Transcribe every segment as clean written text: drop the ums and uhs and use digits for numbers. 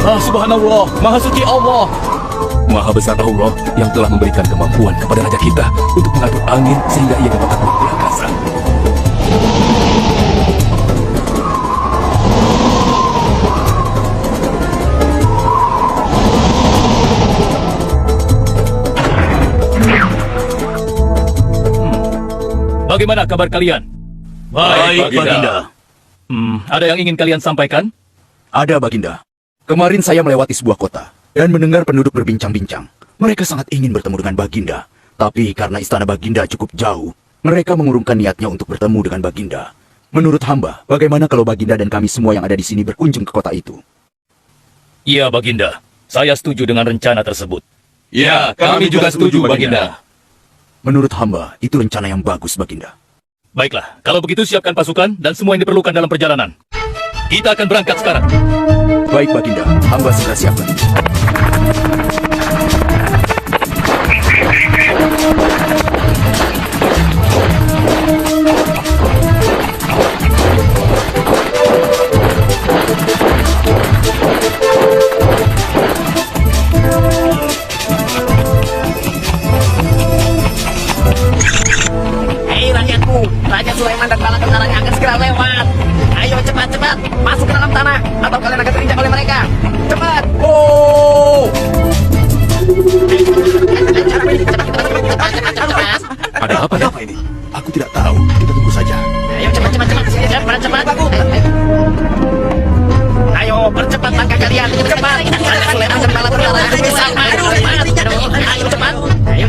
Subhanallah, Maha Suci Allah. Maha besar Allah yang telah memberikan kemampuan kepada raja kita untuk mengatur angin sehingga ia dapat terbang di angkasa. Bagaimana kabar kalian? Baik, Baginda. Ada yang ingin kalian sampaikan? Ada, Baginda. Kemarin saya melewati sebuah kota dan mendengar penduduk berbincang-bincang. Mereka sangat ingin bertemu dengan Baginda. Tapi karena istana Baginda cukup jauh, mereka mengurungkan niatnya untuk bertemu dengan Baginda. Menurut hamba, bagaimana kalau Baginda dan kami semua yang ada di sini berkunjung ke kota itu? Iya, Baginda. Saya setuju dengan rencana tersebut. Ya, kami juga setuju, Baginda. Menurut hamba, itu rencana yang bagus, Baginda. Baiklah, kalau begitu siapkan pasukan dan semua yang diperlukan dalam perjalanan. Kita akan berangkat sekarang. Baik, Baginda. Hamba segera siapkan. Hei rakyatku, Raja Sulaiman dan bala tentaranya akan segera lewat. Ayo cepat-cepat masuk ke dalam tanah atau kalian akan terinjak oleh mereka. Cepat! Oh! Ada apa ya? Ini? Aku tidak tahu. Kita tunggu saja. Ayo cepat. Ayo percepat langkah kalian. Cepat. Raja Sulaiman dan bala tentara akan bersama. Ayo cepat. Ayo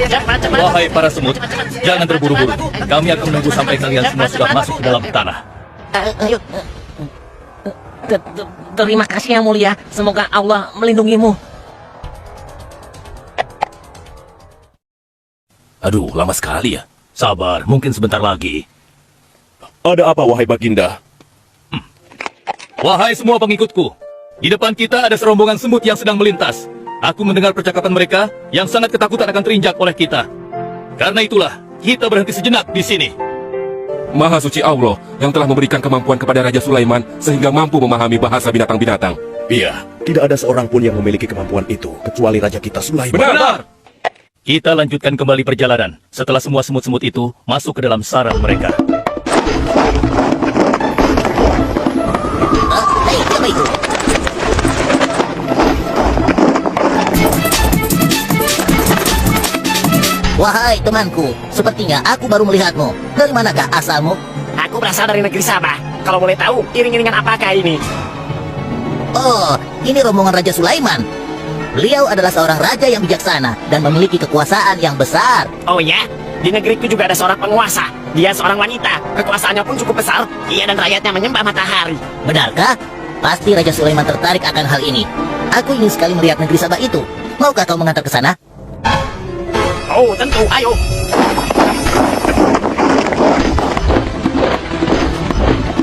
cepat. Wahai para semut, jangan terburu-buru. Kami akan menunggu sampai kalian semua sudah masuk ke dalam tanah. Ayo. Terima kasih yang mulia. Semoga Allah melindungimu. Aduh, lama sekali ya. Sabar, mungkin sebentar lagi. Ada apa, wahai Baginda? Wahai semua pengikutku, di depan kita ada serombongan semut yang sedang melintas. Aku mendengar percakapan mereka yang sangat ketakutan akan terinjak oleh kita. Karena itulah, kita berhenti sejenak di sini. Maha suci Allah yang telah memberikan kemampuan kepada Raja Sulaiman sehingga mampu memahami bahasa binatang-binatang. Iya, tidak ada seorang pun yang memiliki kemampuan itu, kecuali raja kita Sulaiman. Benar! Kita lanjutkan kembali perjalanan setelah semua semut-semut itu masuk ke dalam sarang mereka. Hei, siapa itu? Wahai temanku, sepertinya aku baru melihatmu. Dari manakah asalmu? Aku berasal dari negeri Sabah. Kalau boleh tahu, iring-iringan apakah ini? Oh, ini rombongan Raja Sulaiman. Beliau adalah seorang raja yang bijaksana dan memiliki kekuasaan yang besar. Oh ya? Di negeriku juga ada seorang penguasa. Dia seorang wanita. Kekuasaannya pun cukup besar. Ia dan rakyatnya menyembah matahari. Benarkah? Pasti Raja Sulaiman tertarik akan hal ini. Aku ingin sekali melihat negeri Sabah itu. Maukah kau mengantar ke sana? Oh, tentu. Ayo.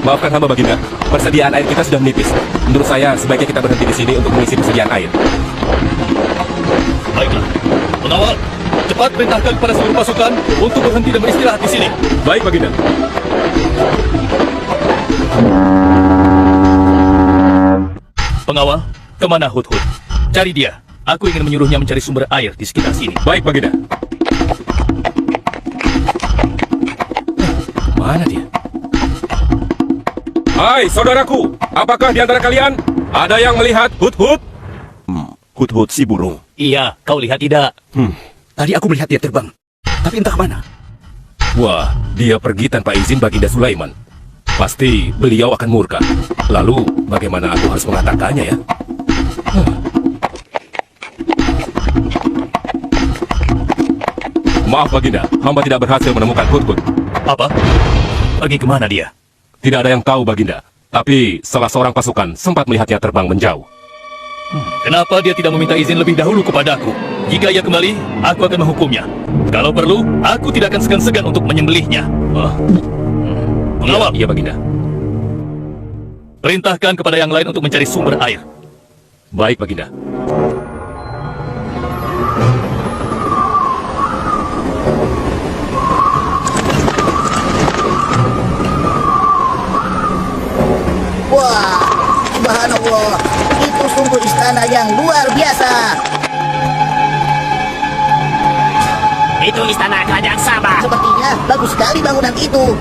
Maafkan hamba, Baginda. Persediaan air kita sudah menipis. Menurut saya, sebaiknya kita berhenti di sini untuk mengisi persediaan air. Baiklah, pengawal, cepat perintahkan kepada seluruh pasukan untuk berhenti dan beristirahat di sini. Baik, Baginda. Pengawal, kemana Hudhud? Cari dia. Aku ingin menyuruhnya mencari sumber air di sekitar sini. Baik, Baginda. Mana dia? Hai, saudaraku. Apakah di antara kalian ada yang melihat Hudhud? Hudhud si burung. Iya, kau lihat tidak? Tadi aku melihat dia terbang. Tapi entah kemana. Wah, dia pergi tanpa izin Baginda Sulaiman. Pasti beliau akan murka. Lalu, bagaimana aku harus mengatakannya ya? Maaf, Baginda. Hamba tidak berhasil menemukan Hudhud. Apa? Pergi kemana dia? Tidak ada yang tahu, Baginda. Tapi salah seorang pasukan sempat melihatnya terbang menjauh. Kenapa dia tidak meminta izin lebih dahulu kepadaku? Jika ia kembali, aku akan menghukumnya. Kalau perlu, aku tidak akan segan-segan untuk menyembelihnya. Pengawal, Iya, Baginda. perintahkan kepada yang lain untuk mencari sumber air. Baik, Baginda. Wah, subhanallah. Itu istana yang luar biasa. Itu istana kerajaan Sabah. Sepertinya bagus sekali bangunan itu.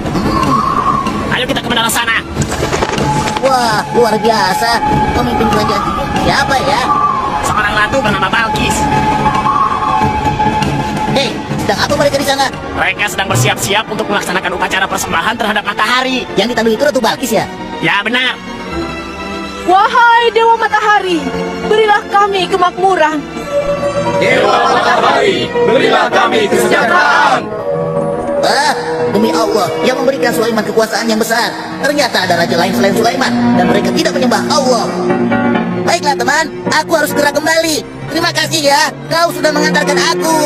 Ayo kita ke menara sana. Wah, luar biasa. Pemimpin kerajaan siapa ya? Seorang ratu bernama Balkis. Hei, sedang apa mereka di sana? Mereka sedang bersiap-siap untuk melaksanakan upacara persembahan terhadap matahari. Yang ditandui itu Ratu Balkis ya? Ya benar. Wahai Dewa Matahari, berilah kami kemakmuran. Dewa Matahari, berilah kami kesejahteraan. Ah, demi Allah yang memberikan Sulaiman kekuasaan yang besar. Ternyata ada raja lain selain Sulaiman dan mereka tidak menyembah Allah. Baiklah teman, aku harus segera kembali. Terima kasih ya, kau sudah mengantarkan aku.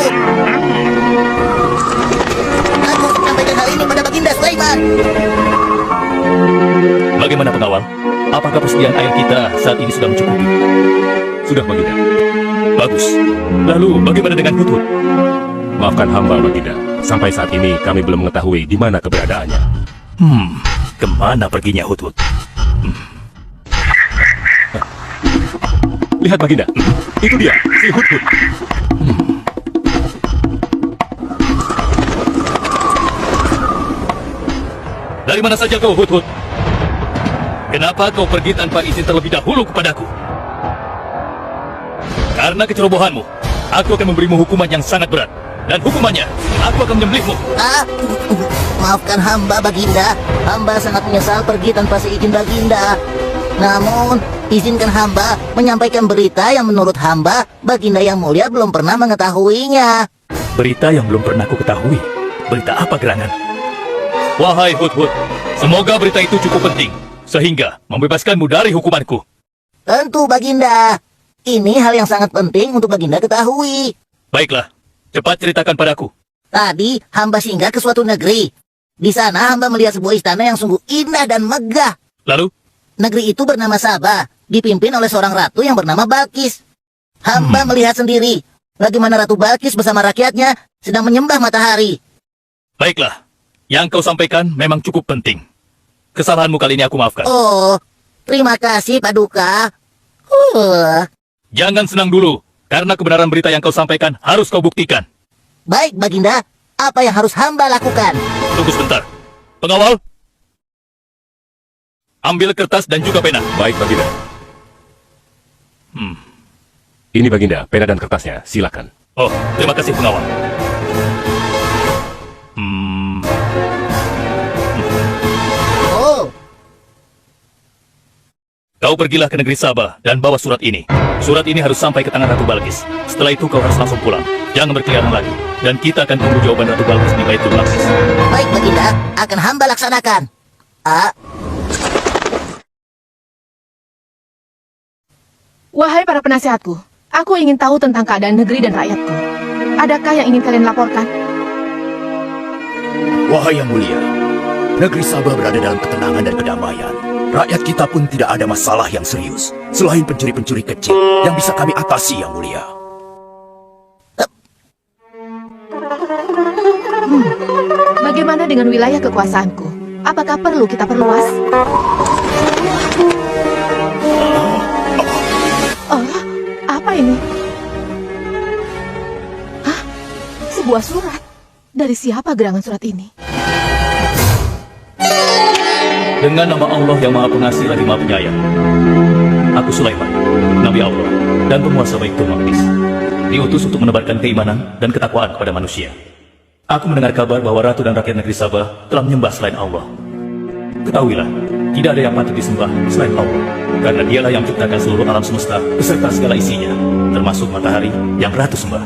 Aku harus menyampaikan hal ini pada Baginda Sulaiman. Bagaimana pengawal? Apakah persediaan air kita saat ini sudah mencukupi? Sudah, Baginda. Bagus. Lalu bagaimana dengan Hudhud? Maafkan hamba, Baginda. Sampai saat ini kami belum mengetahui di mana keberadaannya. Kemana perginya Hudhud? Lihat, Baginda. Itu dia, si Hudhud. Dari mana saja kau, Hudhud? Kenapa kau pergi tanpa izin terlebih dahulu kepadaku? Karena kecerobohanmu, aku akan memberimu hukuman yang sangat berat. Dan hukumannya, aku akan menyembelihmu. Ah, maafkan hamba Baginda. Hamba sangat menyesal pergi tanpa seizin Baginda. Namun, izinkan hamba menyampaikan berita yang menurut hamba Baginda yang mulia belum pernah mengetahuinya. Berita yang belum pernah aku ketahui. Berita apa gerangan? Wahai Hudhud, semoga berita itu cukup penting, sehingga membebaskanmu dari hukumanku. Tentu Baginda. Ini hal yang sangat penting untuk Baginda ketahui. Baiklah, cepat ceritakan padaku. Tadi hamba singgah ke suatu negeri. Di sana hamba melihat sebuah istana yang sungguh indah dan megah. Lalu, Negeri itu bernama Sabah, dipimpin oleh seorang ratu yang bernama Balkis. Hamba melihat sendiri bagaimana Ratu Balkis bersama rakyatnya sedang menyembah matahari. baiklah. Yang kau sampaikan memang cukup penting. Kesalahanmu kali ini aku maafkan. Oh, terima kasih Paduka. Jangan senang dulu, karena kebenaran berita yang kau sampaikan harus kau buktikan. Baik Baginda, apa yang harus hamba lakukan? Tunggu sebentar. Pengawal, ambil kertas dan juga pena. Baik, Baginda. Ini, Baginda, pena dan kertasnya. Silakan. Oh, terima kasih pengawal. Oh, Kau pergilah ke negeri Sabah dan bawa surat ini. Surat ini harus sampai ke tangan Ratu Balkis. Setelah itu kau harus langsung pulang. Jangan berkeliaran lagi. Dan kita akan tunggu jawaban Ratu Balkis di Baitul Maqdis. baik Baginda, akan hamba laksanakan. Wahai para penasihatku, aku ingin tahu tentang keadaan negeri dan rakyatku. Adakah yang ingin kalian laporkan? Wahai yang mulia, negeri Sabah berada dalam ketenangan dan kedamaian. Rakyat kita pun tidak ada masalah yang serius, selain pencuri-pencuri kecil yang bisa kami atasi, yang mulia. Bagaimana dengan wilayah kekuasaanku? Apakah perlu kita perluas? Oh, apa ini? Hah? Sebuah surat. Dari siapa gerangan surat ini? Dengan nama Allah yang Maha Pengasih lagi Maha Penyayang. Aku Sulaiman, Nabi Allah dan penguasa Baitul Maqdis, diutus untuk menebarkan keimanan dan ketakwaan kepada manusia. Aku mendengar kabar bahwa ratu dan rakyat negeri Sabah telah menyembah selain Allah. Ketahuilah, tidak ada yang patut disembah selain Allah, karena dialah yang menciptakan seluruh alam semesta beserta segala isinya, termasuk matahari yang ratu sembah.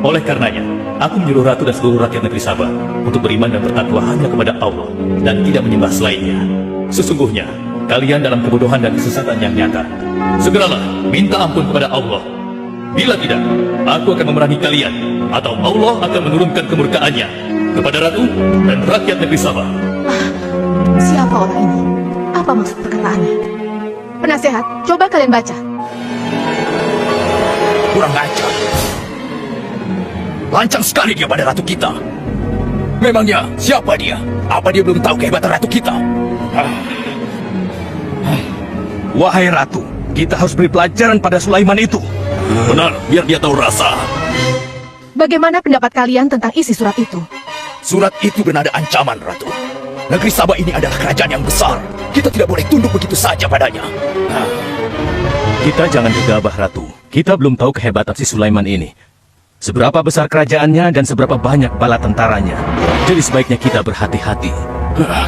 Oleh karenanya, aku menyuruh ratu dan seluruh rakyat negeri Sabah untuk beriman dan bertakwa hanya kepada Allah dan tidak menyembah selainnya. Sesungguhnya, kalian dalam kebodohan dan kesesatan yang nyata. Segeralah minta ampun kepada Allah. Bila tidak, aku akan memerangi kalian, atau Allah akan menurunkan kemurkaannya kepada ratu dan rakyat negeri Sabah. Siapa orang ini? Apa maksud perkataannya? Penasehat, coba kalian baca. Kurang ajar. Lancang sekali dia pada ratu kita. Memangnya siapa dia? Apa dia belum tahu kehebatan ratu kita? Wahai ratu, Kita harus beri pelajaran pada Sulaiman itu. Benar, biar dia tahu rasa. Bagaimana pendapat kalian tentang isi surat itu? Surat itu bernada ancaman, Ratu. Negeri Sabah ini adalah kerajaan yang besar. Kita tidak boleh tunduk begitu saja padanya. Kita jangan gegabah, Ratu. Kita belum tahu kehebatan si Sulaiman ini. Seberapa besar kerajaannya dan seberapa banyak bala tentaranya. Jadi sebaiknya kita berhati-hati.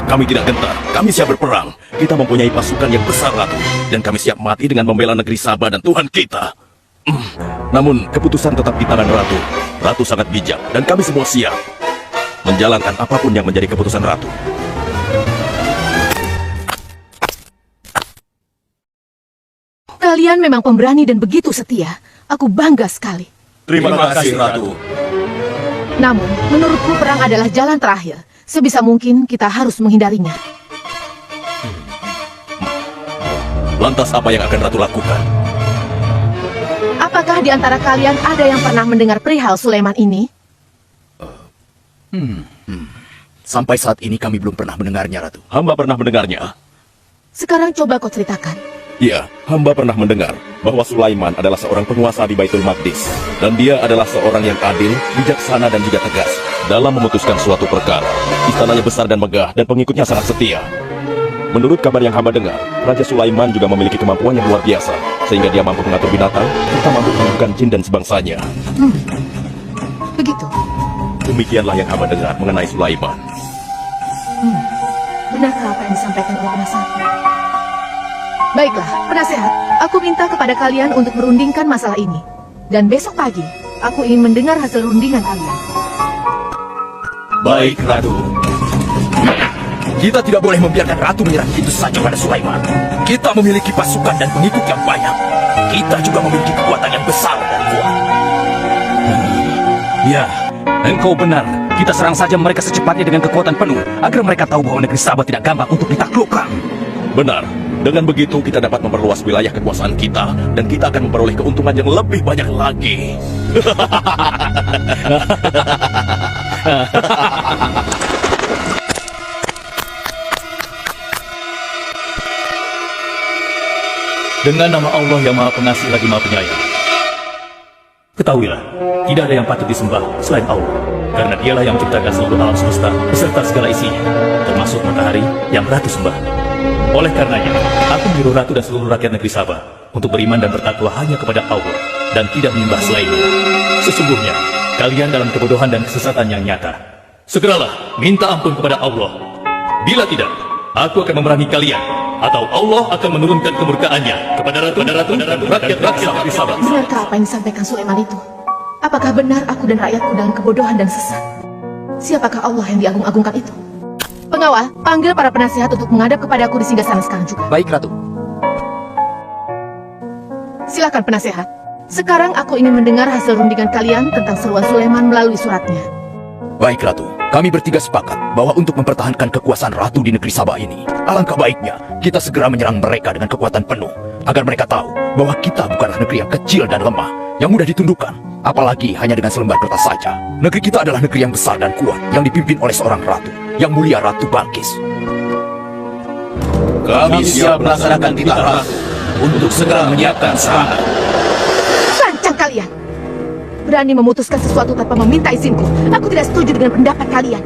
Kami tidak gentar, kami siap berperang. Kita mempunyai pasukan yang besar, Ratu. Dan kami siap mati dengan membela negeri Sabah dan Tuhan kita. Namun, keputusan tetap di tangan Ratu. Ratu sangat bijak, dan kami semua siap menjalankan apapun yang menjadi keputusan Ratu. Kalian memang pemberani dan begitu setia. Aku bangga sekali. Terima kasih, Ratu. Namun, menurutku perang adalah jalan terakhir. Sebisa mungkin kita harus menghindarinya. Lantas apa yang akan Ratu lakukan? Apakah di antara kalian ada yang pernah mendengar perihal Sulaiman ini? Sampai saat ini kami belum pernah mendengarnya, Ratu. Hamba pernah mendengarnya. Sekarang coba kau ceritakan. Ya, hamba pernah mendengar bahwa Sulaiman adalah seorang penguasa di Baitul Maqdis. Dan dia adalah seorang yang adil, bijaksana dan juga tegas dalam memutuskan suatu perkara. Istananya besar dan megah dan pengikutnya sangat setia. Menurut kabar yang hamba dengar, Raja Sulaiman juga memiliki kemampuan yang luar biasa, sehingga dia mampu mengatur binatang, serta mampu menyembuhkan jin dan sebangsanya. Begitu. Demikianlah yang hamba dengar mengenai Sulaiman. Benarkah apa yang disampaikan oleh penasehat? Baiklah, penasehat. Aku minta kepada kalian untuk merundingkan masalah ini. Dan besok pagi, aku ingin mendengar hasil rundingan kalian. Baik, Ratu. Kita tidak boleh membiarkan Ratu menyerah begitu saja pada Sulaiman. Kita memiliki pasukan dan pengikut yang banyak. Kita juga memiliki kekuatan yang besar dan kuat. Ya, engkau benar. Kita serang saja mereka secepatnya dengan kekuatan penuh, agar mereka tahu bahwa negeri Sabah tidak gampang untuk ditaklukkan. Benar. Dengan begitu kita dapat memperluas wilayah kekuasaan kita, dan kita akan memperoleh keuntungan yang lebih banyak lagi. Dengan nama Allah yang Maha Pengasih lagi Maha Penyayang. Ketahuilah, tidak ada yang patut disembah selain Allah, karena dialah yang menciptakan seluruh alam semesta beserta segala isinya, termasuk matahari yang Ratu sembah. Oleh karenanya, aku menyuruh Ratu dan seluruh rakyat negeri Sabah untuk beriman dan bertakwa hanya kepada Allah dan tidak menyembah selainnya. Sesungguhnya, kalian dalam kebodohan dan kesesatan yang nyata. Segeralah minta ampun kepada Allah. Bila tidak, aku akan memerangi kalian, atau Allah akan menurunkan kemurkaannya kepada Ratu dan rakyat negeri Sabah. Benarkah apa yang disampaikan Sulaiman itu? Apakah benar aku dan rakyatku dalam kebodohan dan sesat? Siapakah Allah yang diagung-agungkan itu? Pengawal, panggil para penasihat untuk menghadap kepadaku di singgasana sekarang juga. Baik, Ratu. Silakan penasihat. Sekarang aku ingin mendengar hasil rundingan kalian tentang seruan Sulaiman melalui suratnya. Baik, Ratu. Kami bertiga sepakat bahwa untuk mempertahankan kekuasaan Ratu di negeri Sabah ini, alangkah baiknya kita segera menyerang mereka dengan kekuatan penuh, agar mereka tahu bahwa kita bukanlah negeri yang kecil dan lemah, yang mudah ditundukkan, apalagi hanya dengan selembar kertas saja. Negeri kita adalah negeri yang besar dan kuat, yang dipimpin oleh seorang ratu, yang mulia Ratu Balkis. Kami siap melaksanakan titah Ratu untuk segera menyiapkan serangan. Lancang kalian! Berani memutuskan sesuatu tanpa meminta izinku. Aku tidak setuju dengan pendapat kalian.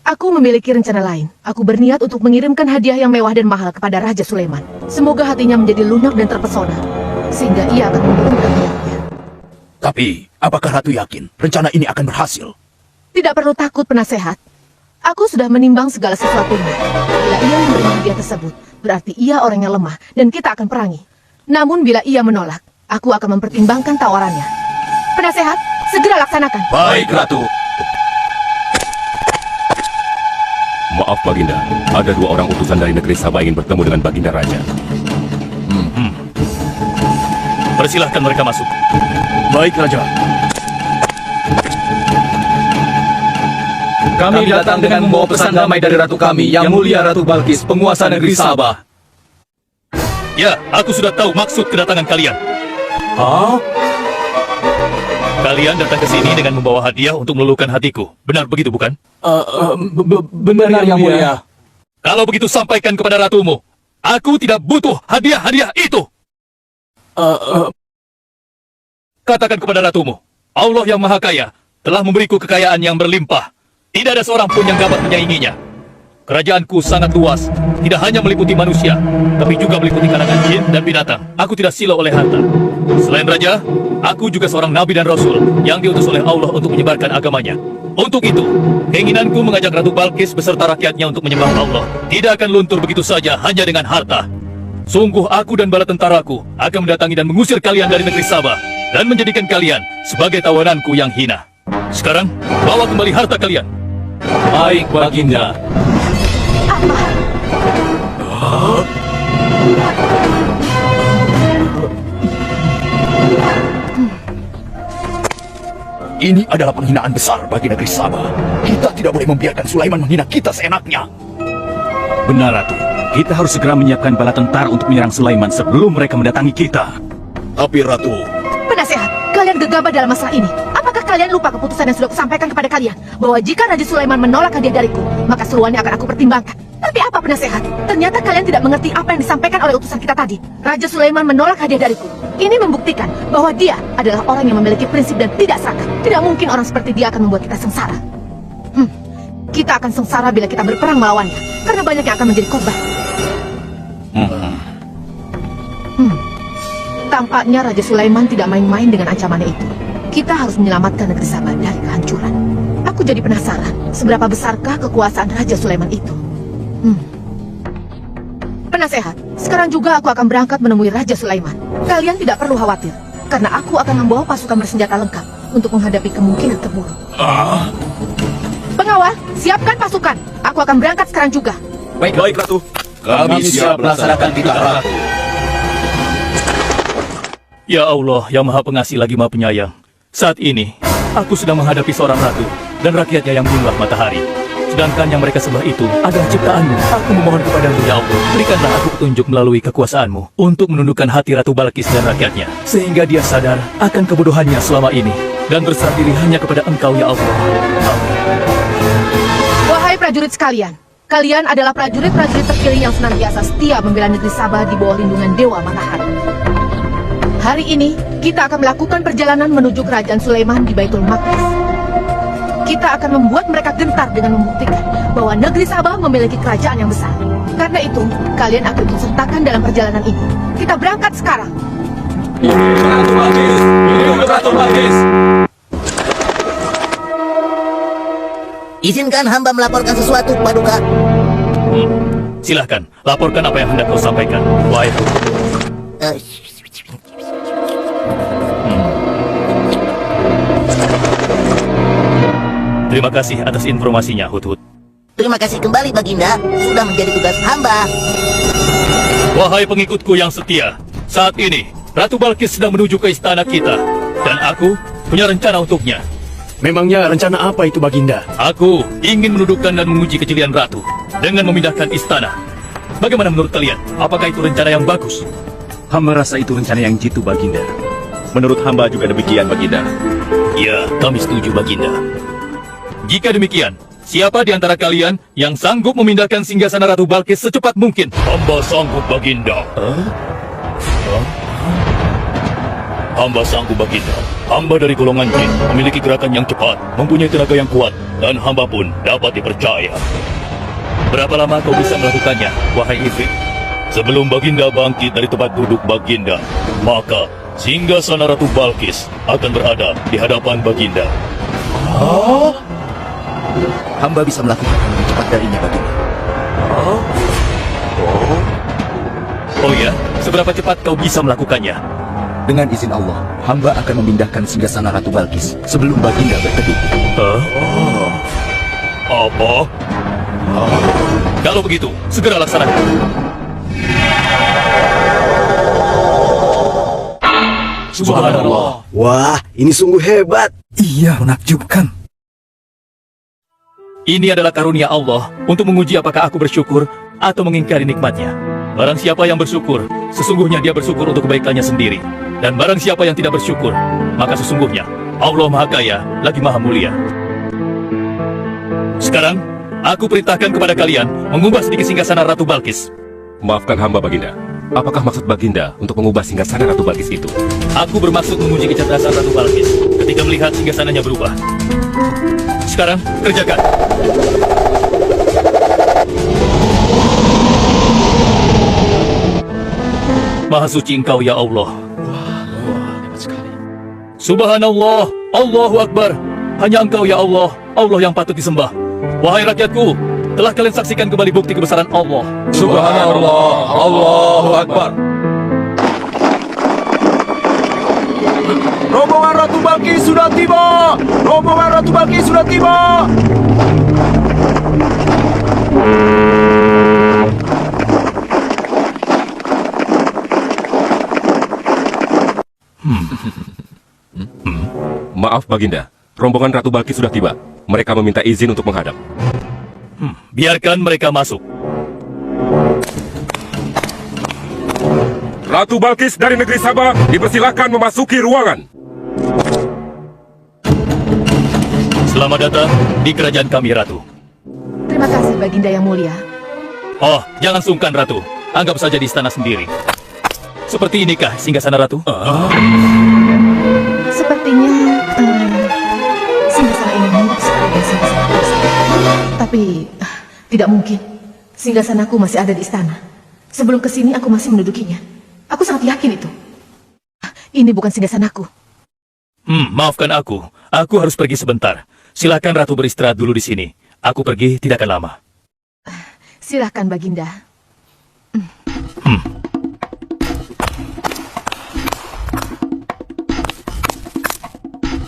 Aku memiliki rencana lain. Aku berniat untuk mengirimkan hadiah yang mewah dan mahal kepada Raja Sulaiman. Semoga hatinya menjadi lunak dan terpesona, sehingga ia akan menurunkan niatnya. Tapi, apakah Ratu yakin rencana ini akan berhasil? Tidak perlu takut, penasehat. Aku sudah menimbang segala sesuatunya. Bila ia menerima hadiah tersebut, berarti ia orang yang lemah, dan kita akan perangi. Namun bila ia menolak, aku akan mempertimbangkan tawarannya. Penasehat, segera laksanakan. Baik, Ratu. Maaf, Baginda. Ada 2 orang utusan dari negeri Sabah ingin bertemu dengan Baginda Raja. Persilahkan mereka masuk. Baik, Raja. Kami datang dengan membawa pesan damai dari Ratu kami, yang mulia Ratu Balkis, penguasa negeri Sabah. Ya, aku sudah tahu maksud kedatangan kalian. Kalian datang ke sini dengan membawa hadiah untuk meluluhkan hatiku. Benar begitu, bukan? Benar, Yang Mulia. Kalau begitu, sampaikan kepada ratumu. Aku tidak butuh hadiah-hadiah itu. Katakan kepada ratumu, Allah yang Maha Kaya telah memberiku kekayaan yang berlimpah. Tidak ada seorang pun yang dapat menyainginya. Kerajaanku sangat luas, tidak hanya meliputi manusia, tapi juga meliputi kalangan jin dan binatang. Aku tidak silau oleh harta. Selain raja, aku juga seorang nabi dan rasul yang diutus oleh Allah untuk menyebarkan agamanya. Untuk itu, keinginanku mengajak Ratu Balkis beserta rakyatnya untuk menyembah Allah tidak akan luntur begitu saja hanya dengan harta. Sungguh aku dan bala tentaraku akan mendatangi dan mengusir kalian dari negeri Sabah dan menjadikan kalian sebagai tawananku yang hina. Sekarang, bawa kembali harta kalian. Baik, Baginda. Ini adalah penghinaan besar bagi negeri Sabah. Kita tidak boleh membiarkan Sulaiman menghina kita seenaknya. Benar, Ratu. Kita harus segera menyiapkan bala tentara untuk menyerang Sulaiman sebelum mereka mendatangi kita. Tapi Ratu, Penasehat, kalian gegabah dalam masalah ini. Apakah kalian lupa keputusan yang sudah kusampaikan kepada kalian? Bahwa jika Raja Sulaiman menolak hadiah dariku, maka seruannya akan aku pertimbangkan. Tapi apa penasehat? Ternyata kalian tidak mengerti apa yang disampaikan oleh utusan kita tadi. Raja Sulaiman menolak hadiah dariku. Ini membuktikan bahwa dia adalah orang yang memiliki prinsip dan tidak serakah. Tidak mungkin orang seperti dia akan membuat kita sengsara. Kita akan sengsara bila kita berperang melawannya, karena banyak yang akan menjadi korban. Tampaknya Raja Sulaiman tidak main-main dengan ancamannya itu. Kita harus menyelamatkan negeri Sabah dari kehancuran. Aku jadi penasaran, seberapa besarkah kekuasaan Raja Sulaiman itu? Penasehat, sekarang juga aku akan berangkat menemui Raja Sulaiman. Kalian tidak perlu khawatir, karena aku akan membawa pasukan bersenjata lengkap untuk menghadapi kemungkinan terburuk. Pengawal, siapkan pasukan. Aku akan berangkat sekarang juga. baik Ratu. Kami siap melaksanakan titah Ratu. Ya Allah, yang Maha Pengasih lagi Maha Penyayang. Saat ini, aku sedang menghadapi seorang ratu dan rakyatnya yang menyembah matahari. Sedangkan yang mereka sembah itu adalah ciptaanmu. Aku memohon kepadamu, ya Allah, berikanlah aku petunjuk melalui kekuasaanmu untuk menundukkan hati Ratu Balkis dan rakyatnya, sehingga dia sadar akan kebodohannya selama ini dan berserah diri hanya kepada Engkau, ya Allah. Amin. Wahai prajurit sekalian, kalian adalah prajurit-prajurit terpilih yang senantiasa setia membela negeri Sabah di bawah lindungan Dewa Matahari. Hari ini, kita akan melakukan perjalanan menuju kerajaan Sulaiman di Baitul Maqdis. Kita akan membuat mereka gentar dengan membuktikan bahwa negeri Sabah memiliki kerajaan yang besar. Karena itu, kalian akan ikut sertakan dalam perjalanan ini. Kita berangkat sekarang. Ratu Balkis! Hidup Ratu Balkis! Izinkan hamba melaporkan sesuatu, Paduka. Silahkan, laporkan apa yang hendak kau sampaikan, wahai Ratu. Eh, Terima kasih atas informasinya, Hudhud. Terima kasih kembali, Baginda. Sudah menjadi tugas hamba. Wahai pengikutku yang setia, saat ini Ratu Balkis sedang menuju ke istana kita, dan aku punya rencana untuknya. Memangnya rencana apa itu, Baginda? Aku ingin menundukkan dan menguji kejelian Ratu dengan memindahkan istana. Bagaimana menurut kalian? Apakah itu rencana yang bagus? Hamba rasa itu rencana yang jitu, Baginda. Menurut hamba juga demikian, Baginda. Ya, kami setuju, Baginda. Jika demikian, siapa di antara kalian yang sanggup memindahkan singgasana Ratu Balkis secepat mungkin? Hamba sanggup, Baginda. Hamba sanggup, Baginda. Hamba dari golongan jin, memiliki gerakan yang cepat, mempunyai tenaga yang kuat, dan hamba pun dapat dipercaya. Berapa lama kau bisa melakukannya, wahai Ifrit? Sebelum Baginda bangkit dari tempat duduk Baginda, maka singgasana Ratu Balkis akan berada di hadapan Baginda. Hamba bisa melakukan lebih cepat darinya, Baginda. Oh ya, seberapa cepat kau bisa melakukannya? Dengan izin Allah, hamba akan memindahkan singgasana Ratu Balkis sebelum Baginda berteduh. Apa? Kalau begitu, segera laksanakan. Subhanallah. Wah, ini sungguh hebat. Iya, menakjubkan. Ini adalah karunia Allah untuk menguji apakah aku bersyukur atau mengingkari nikmatnya. Barang siapa yang bersyukur, sesungguhnya dia bersyukur untuk kebaikannya sendiri. Dan barang siapa yang tidak bersyukur, maka sesungguhnya Allah Maha Kaya lagi Maha Mulia. Sekarang, aku perintahkan kepada kalian mengubah sedikit singgasana Ratu Balkis. Maafkan hamba, Baginda. Apakah maksud Baginda untuk mengubah singgasana Ratu Balkis itu? Aku bermaksud menguji kecerdasan Ratu Balkis ketika melihat singgasananya berubah. Sekarang, kerjakan. Maha suci Engkau ya Allah. Subhanallah, Allahu Akbar. Hanya Engkau ya Allah, Allah yang patut disembah. Wahai rakyatku, telah kalian saksikan kembali bukti kebesaran Allah. Subhanallah, Allahu Akbar. Rombongan Ratu Balkis sudah tiba! Rombongan Ratu Balkis sudah tiba! Maaf, Baginda. Rombongan Ratu Balkis sudah tiba. Mereka meminta izin untuk menghadap. Biarkan mereka masuk. Ratu Balkis dari negeri Sabah dipersilakan memasuki ruangan. Selamat datang di kerajaan kami, Ratu. Terima kasih, Baginda yang mulia. Oh, jangan sungkan, Ratu. Anggap saja di istana sendiri. Seperti inikah singgasana Ratu? Sepertinya singgasana ini mirip sekali dengan singgasana Ratu. Tapi tidak mungkin. Singgasanaku masih ada di istana. Sebelum kesini aku masih mendudukinya. Aku sangat yakin itu. Ini bukan singgasanaku. Maafkan aku. Aku harus pergi sebentar. Silakan Ratu beristirahat dulu di sini. Aku pergi tidak akan lama. Silakan, Baginda.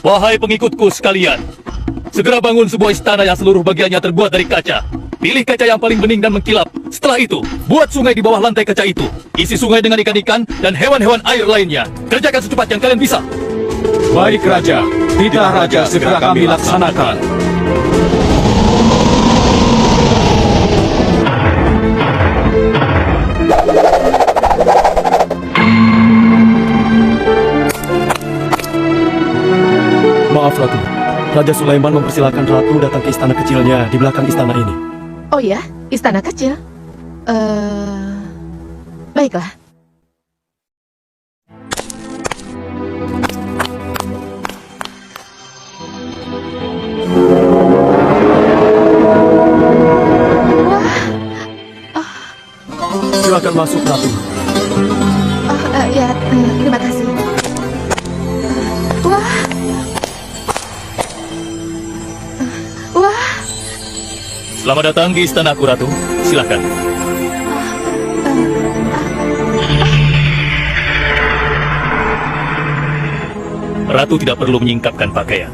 Wahai pengikutku sekalian, segera bangun sebuah istana yang seluruh bagiannya terbuat dari kaca. Pilih kaca yang paling bening dan mengkilap. Setelah itu, buat sungai di bawah lantai kaca itu. Isi sungai dengan ikan-ikan dan hewan-hewan air lainnya. Kerjakan secepat yang kalian bisa. Baik, Raja. Titah Raja segera kami laksanakan. Maaf, Ratu. Raja Sulaiman mempersilahkan Ratu datang ke istana kecilnya di belakang istana ini. Oh ya, istana kecil. Baiklah. Silakan masuk, Ratu. Ya, terima kasih. Wah. Wah. Selamat datang di istanaku, Ratu. Silakan. Ratu tidak perlu menyingkapkan pakaian.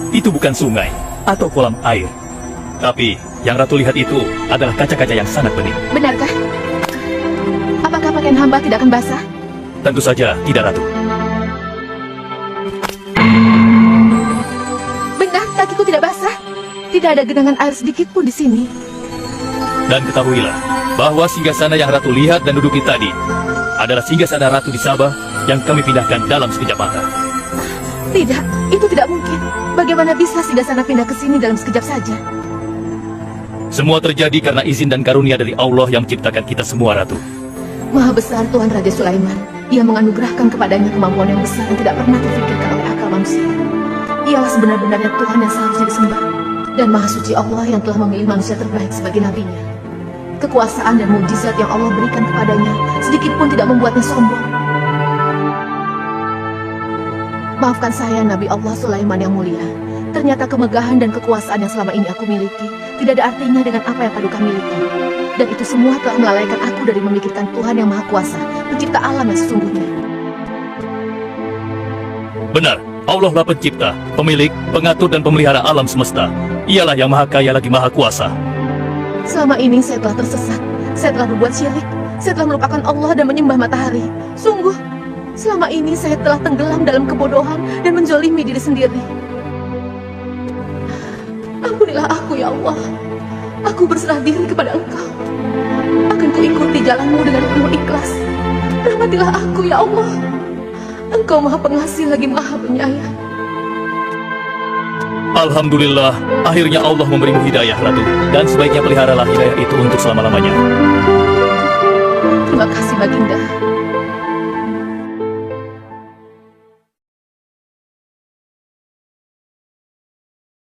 Itu bukan sungai atau kolam air. Tapi yang Ratu lihat itu adalah kaca-kaca yang sangat bening. Benarkah? Apakah pakaian hamba tidak akan basah? Tentu saja tidak, Ratu. Benar, kakiku tidak basah. Tidak ada genangan air sedikit pun di sini. Dan ketahuilah bahwa singgasana yang Ratu lihat dan duduki tadi adalah singgasana Ratu di Sabah yang kami pindahkan dalam sekejap mata. Tidak, itu tidak mungkin. Bagaimana bisa singgasana pindah ke sini dalam sekejap saja? Semua terjadi karena izin dan karunia dari Allah yang menciptakan kita semua, Ratu. Maha besar Tuhan Raja Sulaiman. Ia menganugerahkan kepadanya kemampuan yang besar yang tidak pernah terfikirkan oleh akal manusia. Ialah sebenar-benarnya Tuhan yang seharusnya disembah. Dan Maha Suci Allah yang telah memilih manusia terbaik sebagai nabinya. Kekuasaan dan mukjizat yang Allah berikan kepadanya sedikit pun tidak membuatnya sombong. Maafkan saya, Nabi Allah Sulaiman yang mulia. Ternyata kemegahan dan kekuasaan yang selama ini aku miliki tidak ada artinya dengan apa yang Paduka miliki. Dan itu semua telah melalaikan aku dari memikirkan Tuhan yang Maha Kuasa, pencipta alam yang sesungguhnya. Benar, Allah lah pencipta, pemilik, pengatur dan pemelihara alam semesta. Ialah yang Maha Kaya lagi Maha Kuasa. Selama ini saya telah tersesat, saya telah berbuat syirik, saya telah melupakan Allah dan menyembah matahari. Sungguh, selama ini saya telah tenggelam dalam kebodohan dan menzolimi diri sendiri. Ampunilah aku ya Allah. Aku berserah diri kepada Engkau. Akan kuikuti jalanmu dengan penuh ikhlas. Rahmatilah aku ya Allah. Engkau Maha Pengasih lagi Maha Penyayang. Alhamdulillah, akhirnya Allah memberimu hidayah, Ratu. Dan sebaiknya peliharalah hidayah itu untuk selama-lamanya.